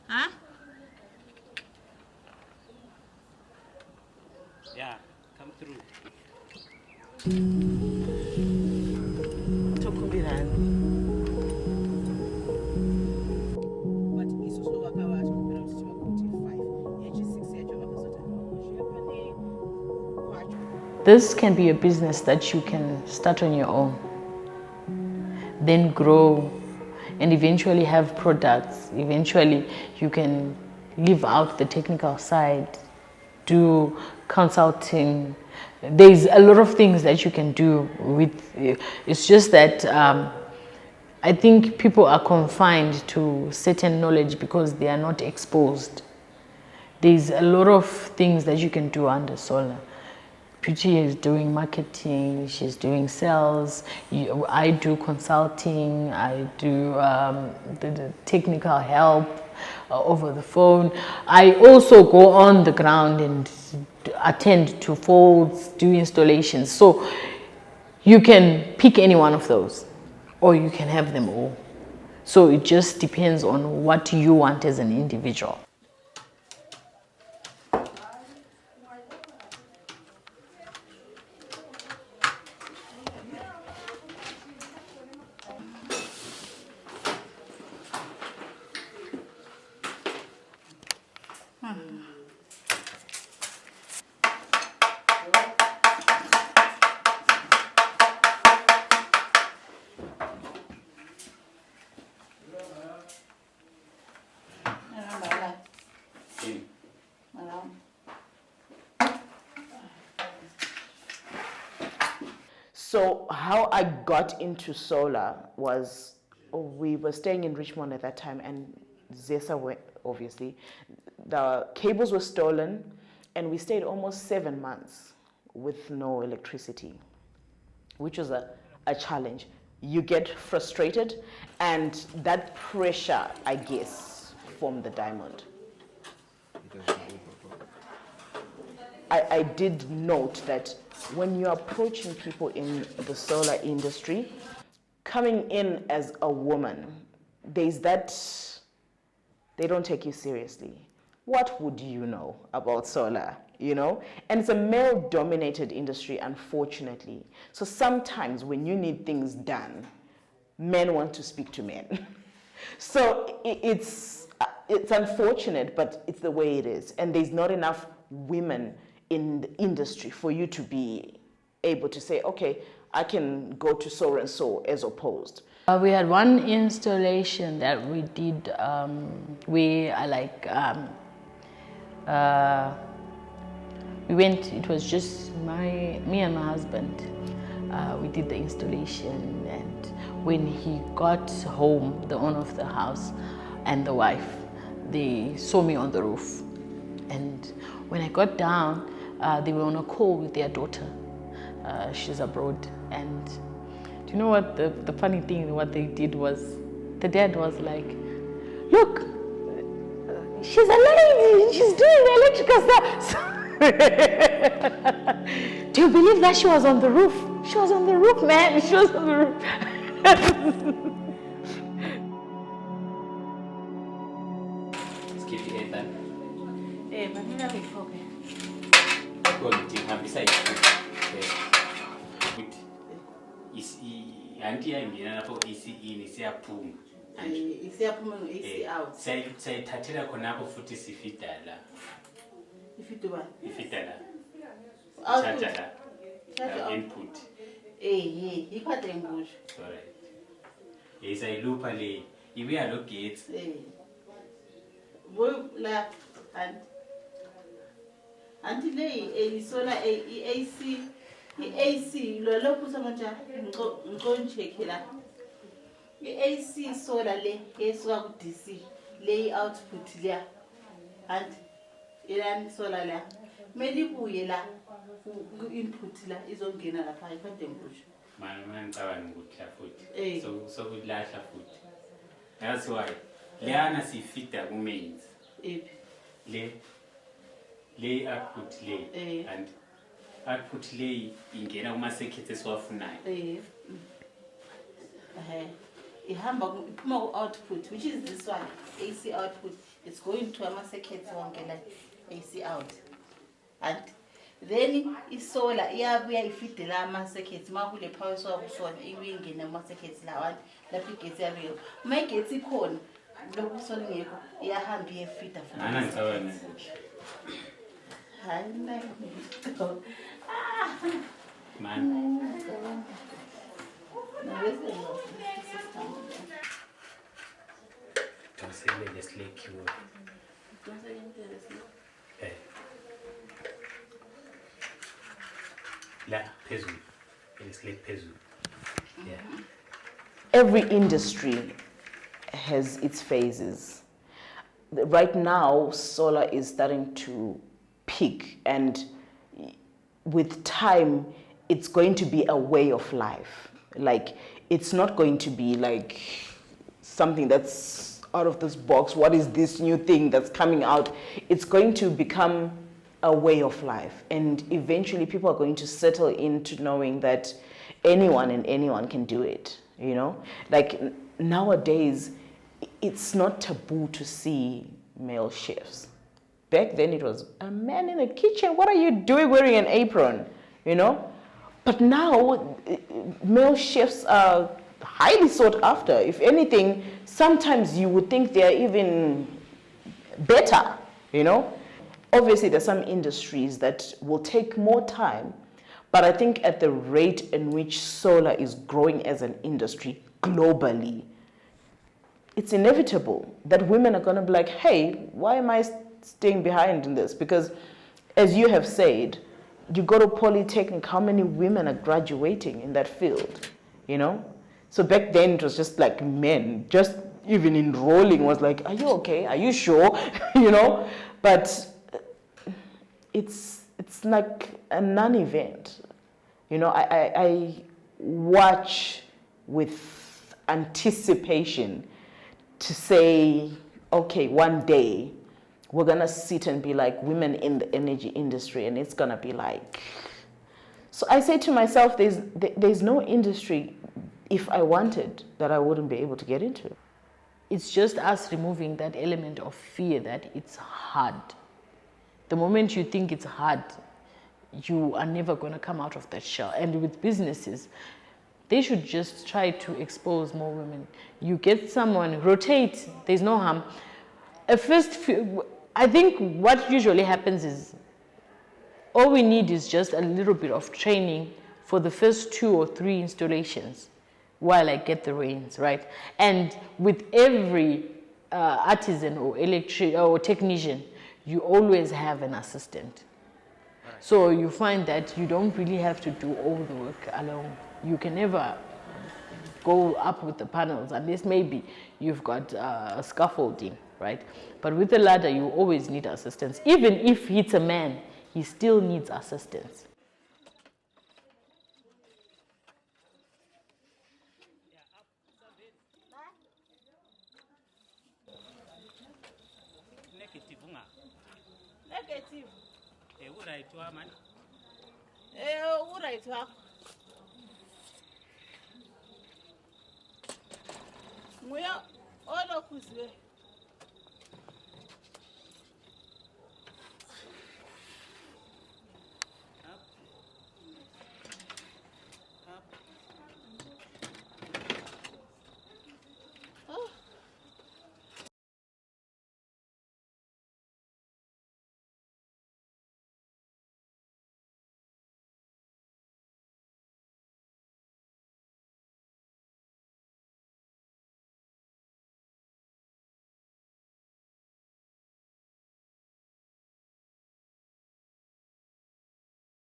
Huh? Yeah, come through. This can be a business that you can start on your own, then grow, and eventually have products. Eventually, you can leave out the technical side, do consulting. There's a lot of things that you can do with. It's just that I think people are confined to certain knowledge because they are not exposed. There's a lot of things that you can do under solar. Beauty is doing marketing, she's doing sales, I do consulting, I do the technical help over the phone. I also go on the ground and attend to faults, do installations. So you can pick any one of those or you can have them all. So it just depends on what you want as an individual. So how I got into solar was, we were staying in Richmond at that time, and Zesa went, obviously. The cables were stolen, and we stayed almost 7 months with no electricity, which was a challenge. You get frustrated, and that pressure, I guess, formed the diamond. I did note that when you're approaching people in the solar industry, coming in as a woman, there's that, they don't take you seriously. What would you know about solar, you know? And it's a male-dominated industry, unfortunately. So sometimes when you need things done, men want to speak to men. So it's unfortunate, but it's the way it is. And there's not enough women in the industry for you to be able to say, okay, I can go to so and so as opposed. We had one installation that we did we went, it was just me and my husband. We did the installation, and when he got home, the owner of the house and the wife, they saw me on the roof. And when I got down, they were on a call with their daughter. She's abroad. And do you know what the funny thing, what they did was, the dad was like, look, she's a lady, she's doing the electrical stuff. Do you believe that she was on the roof? She was on the roof, man, she was on the roof. Let's keep it in then. But we have it, okay. Quality, have besides anti yangena lapho ECE isiyaphuma isiyaphuma no-AC out. Sayithathela khonapho futhi sifida la. Ifida la. Charger la. Input. Iphathe ngusho. Alright. Yesayilupha le. Ibuya lo gates. Boy la until le solar AC i-AC lo phusa manje ngiconcheck la i-AC solar le esuka ku DC le output le and ilani solar la meli buye la ku input la izongena lapha iphande ngusho mana ngicabanga ukuthi futhi so kulahla futhi. That's why leyana sifida ku mains le output le and output le ingena kuma circuits esiwafunayo. output, which is this one, AC output. It's going to a circuit like AC out. And then isola iyabuya ifidela ama-circuits makule power sokusona iwingene ama-circuits lawa lapho igesi yabiyo uma igesi ikhona lokhu kusona ingekho iyahamba iyefida Every industry has its phases. Right now, solar is starting to peak, and with time, it's going to be a way of life. Like, it's not going to be like something that's out of this box. What is this new thing that's coming out? It's going to become a way of life, and eventually people are going to settle into knowing that anyone can do it, you know? Like nowadays, it's not taboo to see male chefs. Back then it was a man in the kitchen, what are you doing wearing an apron, you know? But now male chefs are highly sought after. If anything, sometimes you would think they're even better, you know? Obviously, there's some industries that will take more time, but I think at the rate in which solar is growing as an industry globally, it's inevitable that women are going to be like, hey, why am I staying behind in this? Because as you have said, you go to Polytechnic, how many women are graduating in that field, you know? So back then it was just like men, just even enrolling was like, are you okay? Are you sure? You know? But it's like a non-event. You know, I watch with anticipation to say, okay, one day we're gonna sit and be like women in the energy industry, and it's gonna be like. So I say to myself, there's no industry, if I wanted, that I wouldn't be able to get into. It's just us removing that element of fear that it's hard. The moment you think it's hard, you are never going to come out of that shell. And with businesses, they should just try to expose more women. You get someone, rotate, there's no harm. At first, I think what usually happens is, all we need is just a little bit of training for the first 2 or 3 installations while I get the reins, right? And with every artisan or electrician or technician, you always have an assistant. So you find that you don't really have to do all the work alone. You can never go up with the panels unless maybe you've got scaffolding, right? But with the ladder, you always need assistance. Even if it's a man, he still needs assistance. Negative. Man. Right. Muya, all of us.